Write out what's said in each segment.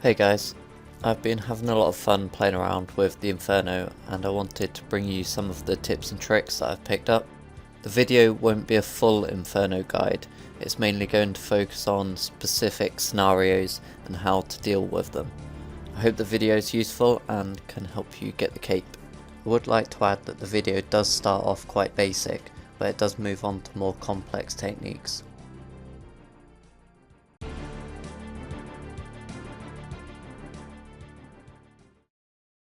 Hey guys, I've been having a lot of fun playing around with the Inferno and I wanted to bring you some of the tips and tricks that I've picked up. The video won't be a full Inferno guide, it's mainly going to focus on specific scenarios and how to deal with them. I hope the video is useful and can help you get the cape. I would like to add that the video does start off quite basic, but it does move on to more complex techniques.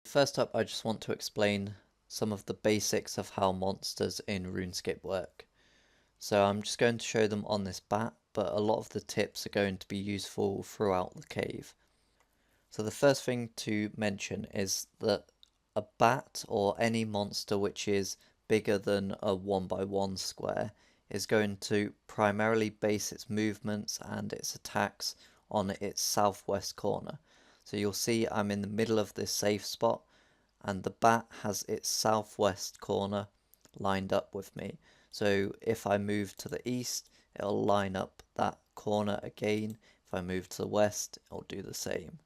First up, I just want to explain some of the basics of how monsters in RuneScape work. So I'm just going to show them on this bat, but a lot of the tips are going to be useful throughout the cave. So the first thing to mention is that a bat or any monster which is bigger than a 1x1 square is going to primarily base its movements and its attacks on its southwest corner. So you'll see I'm in the middle of this safe spot and the bat has its southwest corner lined up with me. So if I move to the east, it'll line up that corner again. If I move to the west, it'll do the same.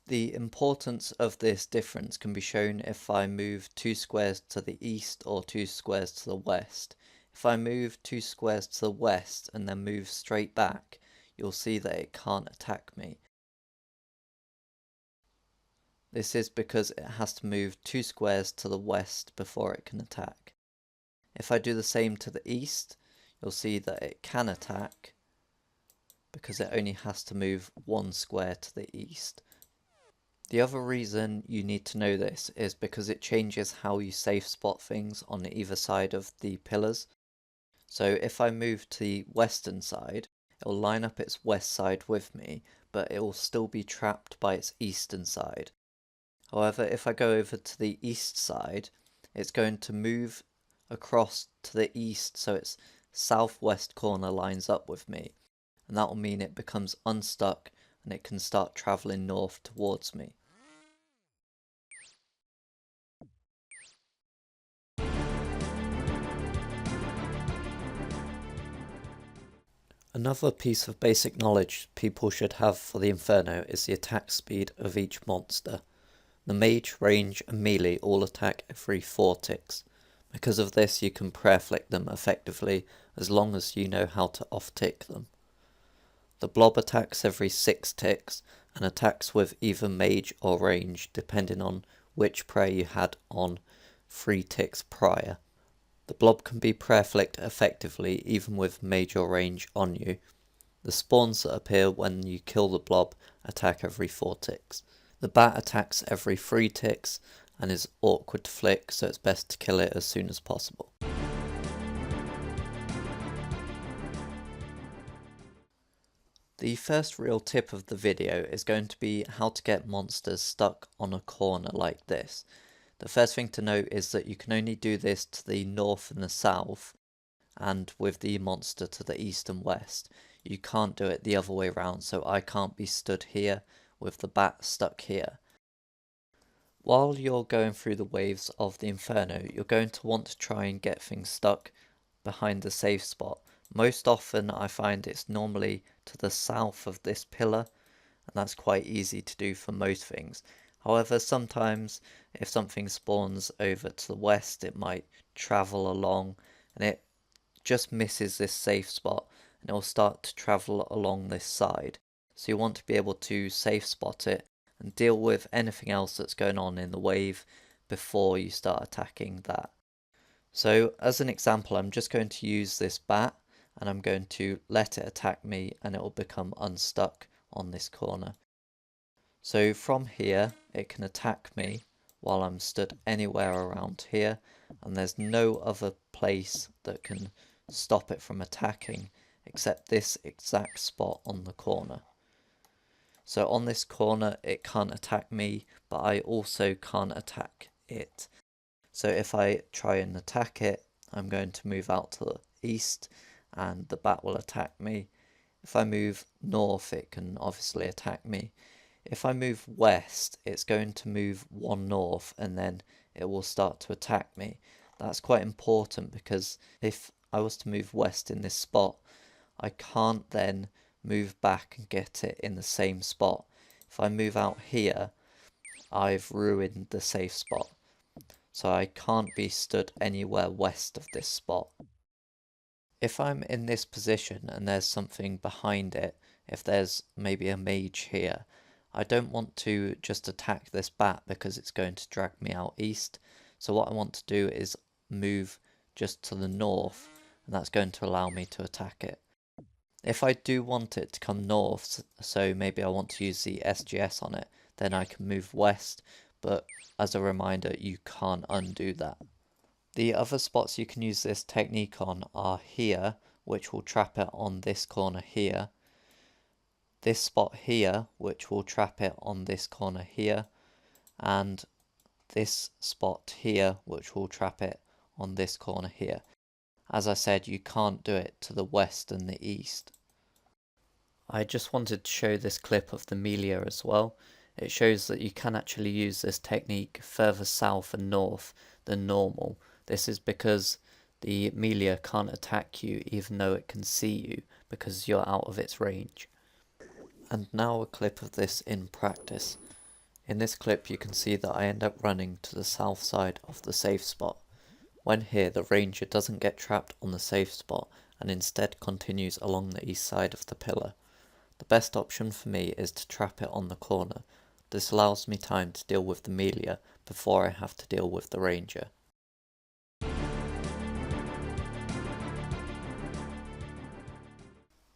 The importance of this difference can be shown if I move 2 squares to the east or 2 squares to the west. If I move 2 squares to the west and then move straight back, you'll see that it can't attack me. This is because it has to move 2 squares to the west before it can attack. If I do the same to the east, you'll see that it can attack because it only has to move 1 square to the east. The other reason you need to know this is because it changes how you safe spot things on either side of the pillars. So if I move to the western side, it will line up its west side with me, but it will still be trapped by its eastern side. However, if I go over to the east side, it's going to move across to the east so its southwest corner lines up with me, and that will mean it becomes unstuck and it can start travelling north towards me. Another piece of basic knowledge people should have for the Inferno is the attack speed of each monster. The Mage, Range and Melee all attack every 4 ticks. Because of this you can prayer flick them effectively as long as you know how to off tick them. The Blob attacks every 6 ticks and attacks with either Mage or Range depending on which prayer you had on 3 ticks prior. The Blob can be prayer flicked effectively even with Mage or Range on you. The spawns that appear when you kill the Blob attack every 4 ticks. The bat attacks every 3 ticks and is awkward to flick, so it's best to kill it as soon as possible. The first real tip of the video is going to be how to get monsters stuck on a corner like this. The first thing to note is that you can only do this to the north and the south, and with the monster to the east and west. You can't do it the other way around, so I can't be stood here with the bat stuck here. While you're going through the waves of the Inferno, you're going to want to try and get things stuck behind the safe spot. Most often I find it's normally to the south of this pillar, and that's quite easy to do for most things. However, sometimes if something spawns over to the west, it might travel along and it just misses this safe spot and it will start to travel along this side. So you want to be able to safe spot it and deal with anything else that's going on in the wave before you start attacking that. So as an example, I'm just going to use this bat and I'm going to let it attack me and it will become unstuck on this corner. So from here it can attack me while I'm stood anywhere around here, and there's no other place that can stop it from attacking except this exact spot on the corner. So on this corner it can't attack me, but I also can't attack it. So if I try and attack it, I'm going to move out to the east and the bat will attack me. If I move north, it can obviously attack me. If I move west, it's going to move 1 north and then it will start to attack me. That's quite important because if I was to move west in this spot, I can't then move back and get it in the same spot. if I move out here, I've ruined the safe spot. So I can't be stood anywhere west of this spot. If I'm in this position and there's something behind it, if there's maybe a mage here, I don't want to just attack this bat because it's going to drag me out east. So what I want to do is move just to the north, and that's going to allow me to attack it. If I do want it to come north, so maybe I want to use the SGS on it, then I can move west, but as a reminder, you can't undo that. The other spots you can use this technique on are here, which will trap it on this corner here, this spot here, which will trap it on this corner here, and this spot here, which will trap it on this corner here. As I said, you can't do it to the west and the east. I just wanted to show this clip of the Melia as well. It shows that you can actually use this technique further south and north than normal. This is because the Melia can't attack you even though it can see you because you're out of its range. And now a clip of this in practice. In this clip you can see that I end up running to the south side of the safe spot. When here, the ranger doesn't get trapped on the safe spot and instead continues along the east side of the pillar. The best option for me is to trap it on the corner. This allows me time to deal with the Melia before I have to deal with the ranger.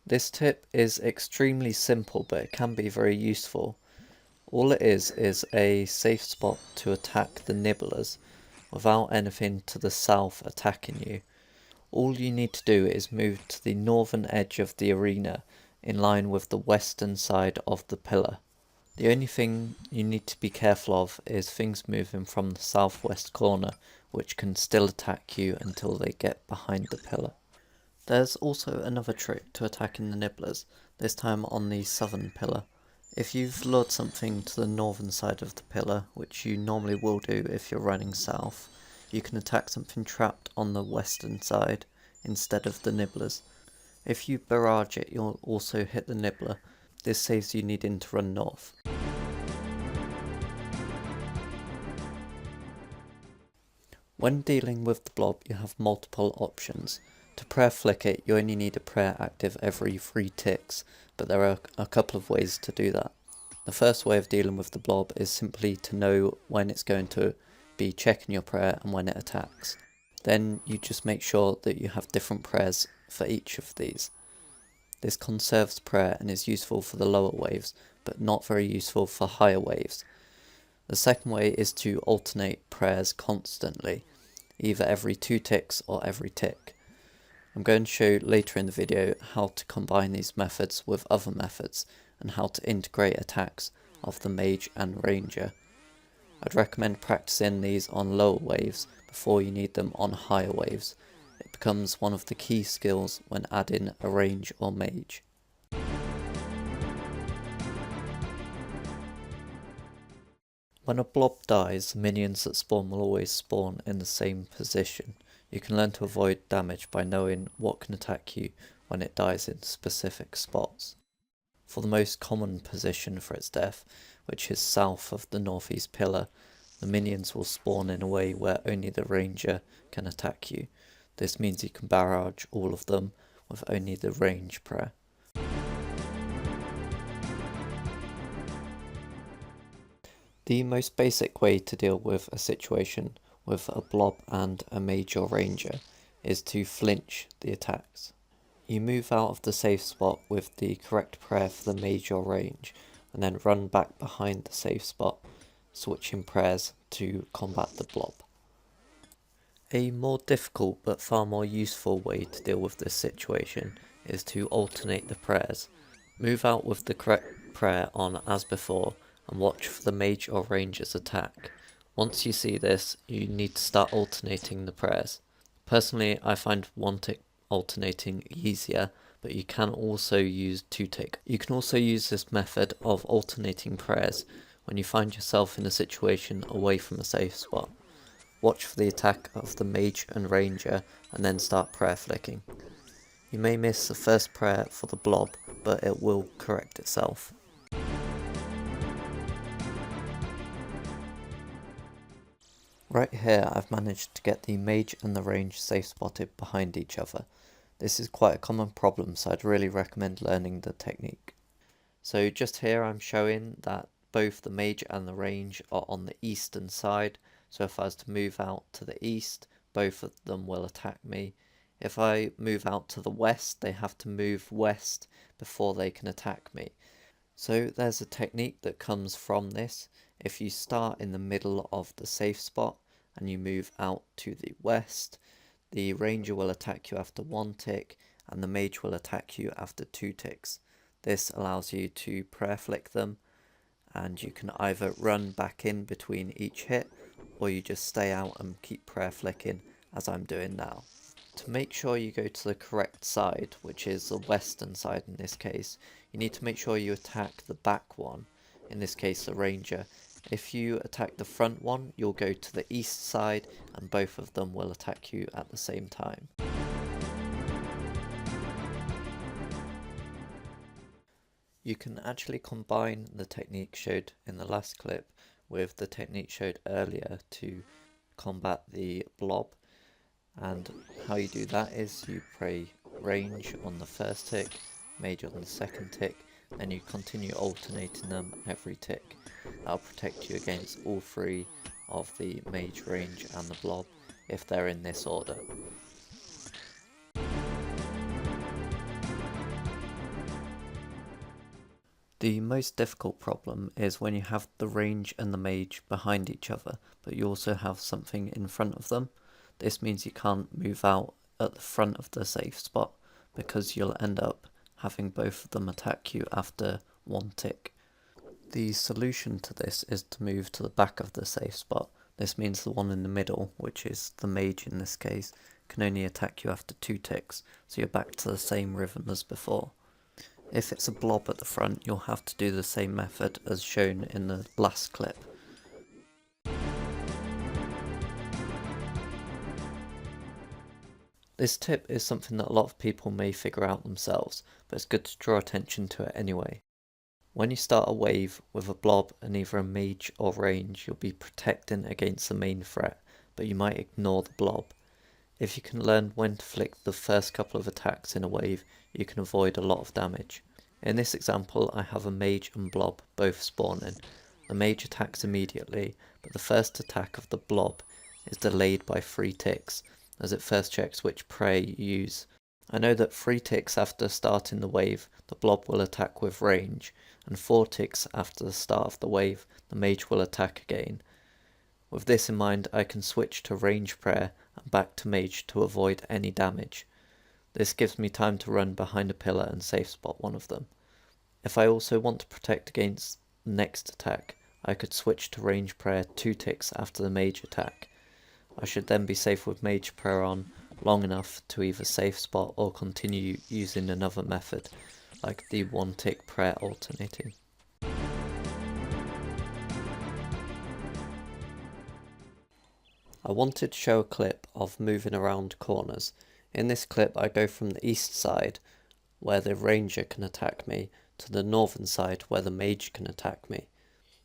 This tip is extremely simple, but it can be very useful. All it is a safe spot to attack the Nibblers without anything to the south attacking you. All you need to do is move to the northern edge of the arena in line with the western side of the pillar. The only thing you need to be careful of is things moving from the southwest corner, which can still attack you until they get behind the pillar. There's also another trick to attacking the Nibblers, this time on the southern pillar. If you've lured something to the northern side of the pillar, which you normally will do if you're running south, you can attack something trapped on the western side instead of the Nibblers. If you barrage it, you'll also hit the Nibbler. This saves you needing to run north. When dealing with the blob, you have multiple options. To prayer flick it, you only need a prayer active every 3 ticks, but there are a couple of ways to do that. The first way of dealing with the blob is simply to know when it's going to be checking your prayer and when it attacks. Then you just make sure that you have different prayers for each of these. This conserves prayer and is useful for the lower waves, but not very useful for higher waves. The second way is to alternate prayers constantly, either every 2 ticks or every tick. I'm going to show later in the video how to combine these methods with other methods and how to integrate attacks of the Mage and Ranger. I'd recommend practicing these on lower waves before you need them on higher waves. It becomes one of the key skills when adding a Range or Mage. When a blob dies, the minions that spawn will always spawn in the same position. You can learn to avoid damage by knowing what can attack you when it dies in specific spots. For the most common position for its death, which is south of the northeast pillar, the minions will spawn in a way where only the ranger can attack you. This means you can barrage all of them with only the range prayer. The most basic way to deal with a situation with a blob and a mage or ranger is to flinch the attacks. You move out of the safe spot with the correct prayer for the mage or range, and then run back behind the safe spot, switching prayers to combat the blob. A more difficult but far more useful way to deal with this situation is to alternate the prayers. Move out with the correct prayer on as before, and watch for the mage or ranger's attack. Once you see this, you need to start alternating the prayers. Personally, I find 1 tick alternating easier, but you can also use 2 tick. You can also use this method of alternating prayers when you find yourself in a situation away from a safe spot. Watch for the attack of the mage and ranger and then start prayer flicking. You may miss the first prayer for the blob, but it will correct itself. Right here I've managed to get the mage and the range safe spotted behind each other. This is quite a common problem, so I'd really recommend learning the technique. So just here I'm showing that both the mage and the range are on the eastern side, so if I was to move out to the east, both of them will attack me. If I move out to the west, they have to move west before they can attack me. So there's a technique that comes from this. If you start in the middle of the safe spot and you move out to the west, the ranger will attack you after 1 tick and the mage will attack you after 2 ticks. This allows you to prayer flick them, and you can either run back in between each hit or you just stay out and keep prayer flicking as I'm doing now. To make sure you go to the correct side, which is the western side in this case, you need to make sure you attack the back one, in this case the ranger. If you attack the front one, you'll go to the east side and both of them will attack you at the same time. You can actually combine the technique showed in the last clip with the technique showed earlier to combat the blob, and how you do that is you pray range on the first tick, mage on the second tick, and you continue alternating them every tick. That'll protect you against all three of the mage, range and the blob if they're in this order. The most difficult problem is when you have the range and the mage behind each other, but you also have something in front of them. This means you can't move out at the front of the safe spot because you'll end up having both of them attack you after 1 tick. The solution to this is to move to the back of the safe spot. This means the one in the middle, which is the mage in this case, can only attack you after 2 ticks, so you're back to the same rhythm as before. If it's a blob at the front, you'll have to do the same method as shown in the last clip. This tip is something that a lot of people may figure out themselves, but it's good to draw attention to it anyway. When you start a wave with a blob and either a mage or range, you'll be protecting against the main threat, but you might ignore the blob. If you can learn when to flick the first couple of attacks in a wave, you can avoid a lot of damage. In this example, I have a mage and blob both spawning. The mage attacks immediately, but the first attack of the blob is delayed by 3 ticks, as it first checks which prey you use. I know that 3 ticks after starting the wave, the blob will attack with range, and 4 ticks after the start of the wave, the mage will attack again. With this in mind, I can switch to range prayer and back to mage to avoid any damage. This gives me time to run behind a pillar and safe spot one of them. If I also want to protect against the next attack, I could switch to range prayer 2 ticks after the mage attack. I should then be safe with mage prayer on long enough to either safe spot or continue using another method, like the 1 tick prayer alternating. I wanted to show a clip of moving around corners. In this clip I go from the east side, where the ranger can attack me, to the northern side where the mage can attack me.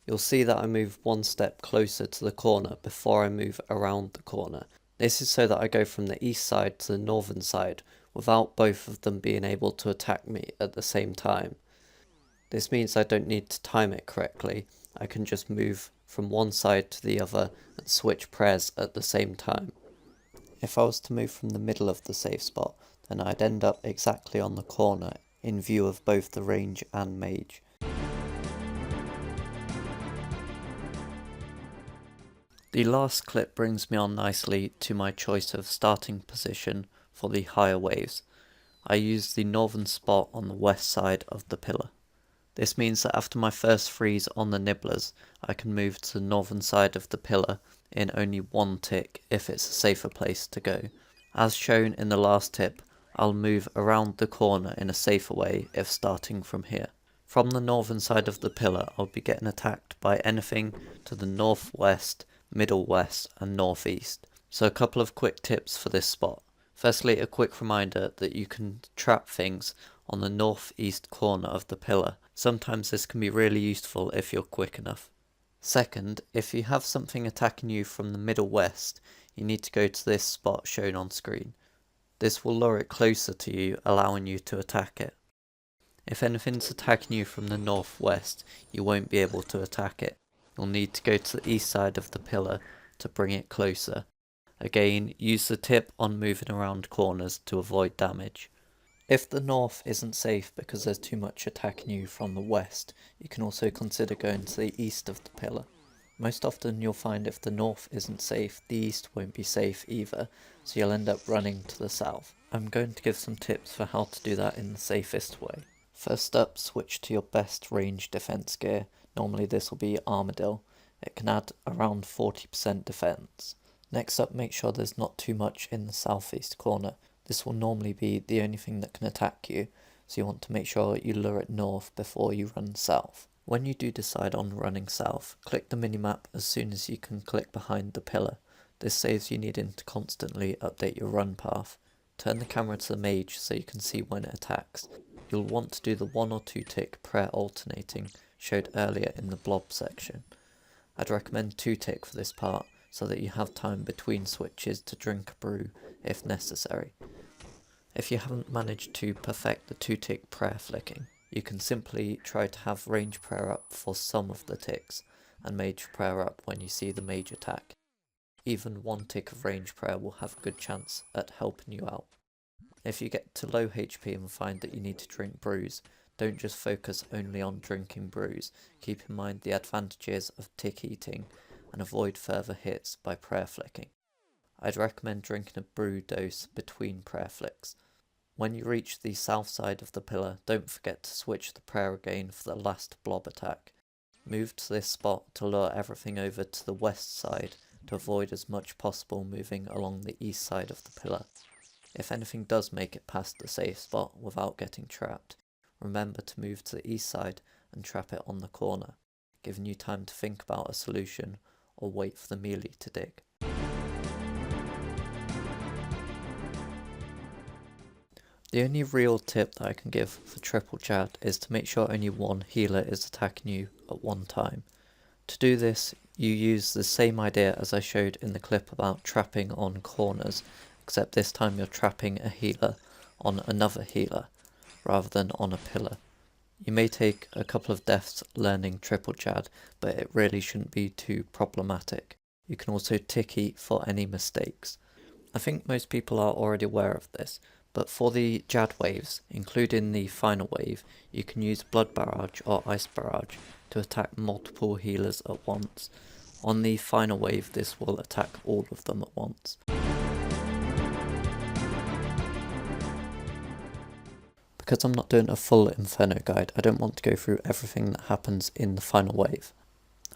You'll see that I move 1 step closer to the corner before I move around the corner. This is so that I go from the east side to the northern side without both of them being able to attack me at the same time. This means I don't need to time it correctly. I can just move from one side to the other and switch prayers at the same time. If I was to move from the middle of the safe spot, then I'd end up exactly on the corner in view of both the range and mage. The last clip brings me on nicely to my choice of starting position for the higher waves. I use the northern spot on the west side of the pillar. This means that after my first freeze on the Nibblers, I can move to the northern side of the pillar in only 1 tick if it's a safer place to go. As shown in the last tip, I'll move around the corner in a safer way if starting from here. From the northern side of the pillar, I'll be getting attacked by anything to the northwest, middle west and northeast. So a couple of quick tips for this spot. Firstly, a quick reminder that you can trap things on the northeast corner of the pillar. Sometimes this can be really useful if you're quick enough. Second, if you have something attacking you from the middle west, you need to go to this spot shown on screen. This will lure it closer to you, allowing you to attack it. If anything's attacking you from the northwest, you won't be able to attack it. You'll need to go to the east side of the pillar to bring it closer. Again, use the tip on moving around corners to avoid damage. If the north isn't safe because there's too much attacking you from the west, you can also consider going to the east of the pillar. Most often you'll find if the north isn't safe, the east won't be safe either, so you'll end up running to the south. I'm going to give some tips for how to do that in the safest way. First up, switch to your best range defense gear. Normally this will be Armadillo. It can add around 40% defense. Next up, make sure there's not too much in the southeast corner. This will normally be the only thing that can attack you, so you want to make sure you lure it north before you run south. When you do decide on running south, click the minimap as soon as you can click behind the pillar. This saves you needing to constantly update your run path. Turn the camera to the mage so you can see when it attacks. You'll want to do the 1 or 2 tick prayer alternating showed earlier in the Blob section. I'd recommend 2 tick for this part so that you have time between switches to drink a brew if necessary. If you haven't managed to perfect the 2 tick prayer flicking, you can simply try to have range prayer up for some of the ticks and mage prayer up when you see the mage attack. Even 1 tick of range prayer will have a good chance at helping you out. If you get to low HP and find that you need to drink brews, don't just focus only on drinking brews. Keep in mind the advantages of tick eating and avoid further hits by prayer flicking. I'd recommend drinking a brew dose between prayer flicks. When you reach the south side of the pillar, don't forget to switch the prayer again for the last blob attack. Move to this spot to lure everything over to the west side to avoid as much possible moving along the east side of the pillar. If anything does make it past the safe spot without getting trapped, remember to move to the east side and trap it on the corner, giving you time to think about a solution or wait for the melee to dig. The only real tip that I can give for triple Jad is to make sure only one healer is attacking you at one time. To do this, you use the same idea as I showed in the clip about trapping on corners, except this time you're trapping a healer on another healer, rather than on a pillar. You may take a couple of deaths learning triple Jad, but it really shouldn't be too problematic. You can also tick eat for any mistakes. I think most people are already aware of this, but for the Jad waves, including the final wave, you can use Blood Barrage or Ice Barrage to attack multiple healers at once. On the final wave, this will attack all of them at once. Because I'm not doing a full Inferno guide, I don't want to go through everything that happens in the final wave.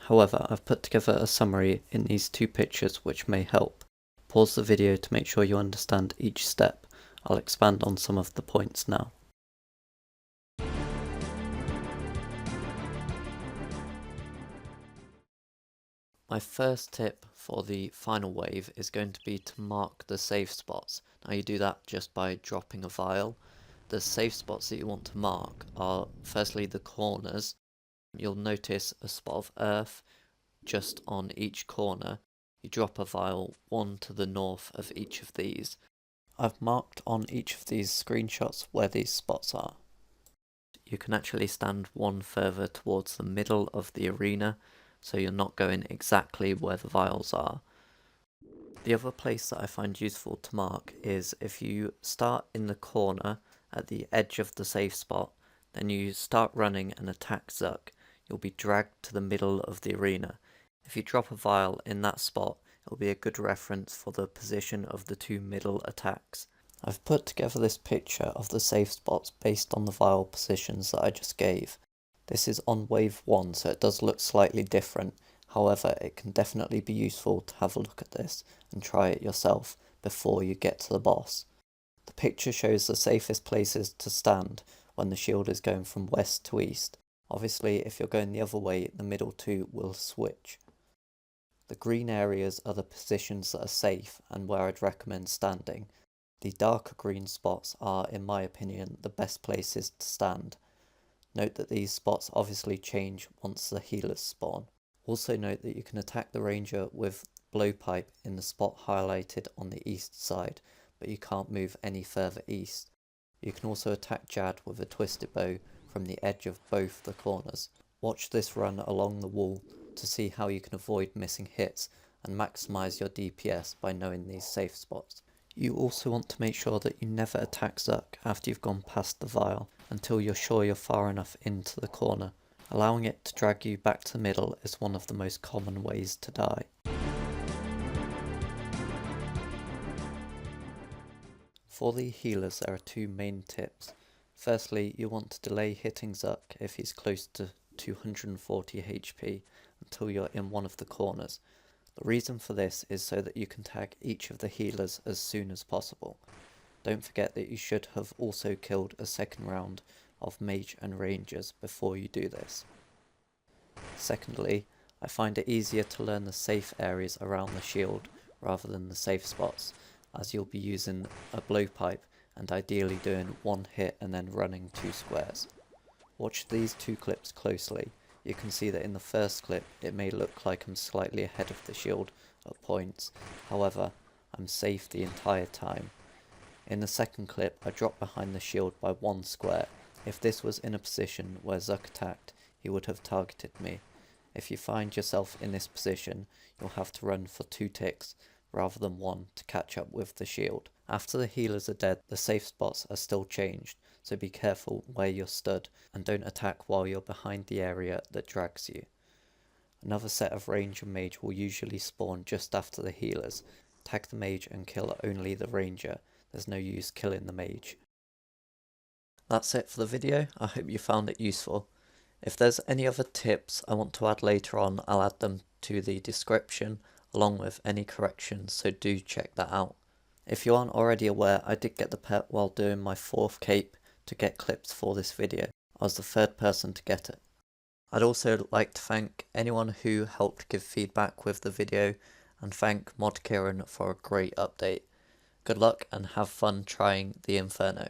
However, I've put together a summary in these 2 pictures which may help. Pause the video to make sure you understand each step. I'll expand on some of the points now. My first tip for the final wave is going to be to mark the safe spots. Now you do that just by dropping a vial. The safe spots that you want to mark are firstly the corners. You'll notice a spot of earth just on each corner. You drop a vial 1 to the north of each of these. I've marked on each of these screenshots where these spots are. You can actually stand 1 further towards the middle of the arena, so you're not going exactly where the vials are. The other place that I find useful to mark is if you start in the corner at the edge of the safe spot, then you start running and attack Zuck, you'll be dragged to the middle of the arena. If you drop a vial in that spot, it'll be a good reference for the position of the 2 middle attacks. I've put together this picture of the safe spots based on the vial positions that I just gave. This is on wave 1, so it does look slightly different. However, it can definitely be useful to have a look at this and try it yourself before you get to the boss. The picture shows the safest places to stand when the shield is going from west to east. Obviously, if you're going the other way, the middle 2 will switch. The green areas are the positions that are safe and where I'd recommend standing. The darker green spots are, in my opinion, the best places to stand. Note that these spots obviously change once the healers spawn. Also note that you can attack the ranger with blowpipe in the spot highlighted on the east side, but you can't move any further east. You can also attack Jad with a twisted bow from the edge of both the corners. Watch this run along the wall to see how you can avoid missing hits and maximise your DPS by knowing these safe spots. You also want to make sure that you never attack Jal-Ak after you've gone past the vial until you're sure you're far enough into the corner. Allowing it to drag you back to the middle is one of the most common ways to die. For the healers, there are two main tips. Firstly, you want to delay hitting Jal-Ak if he's close to 240 HP until you're in one of the corners. The reason for this is so that you can tag each of the healers as soon as possible. Don't forget that you should have also killed a second round of Mage and Rangers before you do this. Secondly, I find it easier to learn the safe areas around the shield rather than the safe spots, as you'll be using a blowpipe and ideally doing one hit and then running 2 squares. Watch these 2 clips closely. You can see that in the first clip it may look like I'm slightly ahead of the shield at points, however I'm safe the entire time. In the second clip I dropped behind the shield by 1 square. If this was in a position where Jal-Ak attacked, he would have targeted me. If you find yourself in this position, you'll have to run for 2 ticks rather than 1 to catch up with the shield. After the healers are dead, the safe spots are still changed, so be careful where you're stood and don't attack while you're behind the area that drags you. Another set of ranger and mage will usually spawn just after the healers. Tag the mage and kill only the ranger. There's no use killing the mage. That's it for the video. I hope you found it useful. If there's any other tips I want to add later on, I'll add them to the description along with any corrections, so do check that out. If you aren't already aware, I did get the pet while doing my 4th cape to get clips for this video. I was the 3rd person to get it. I'd also like to thank anyone who helped give feedback with the video and thank Mod Kieran for a great update. Good luck and have fun trying the Inferno.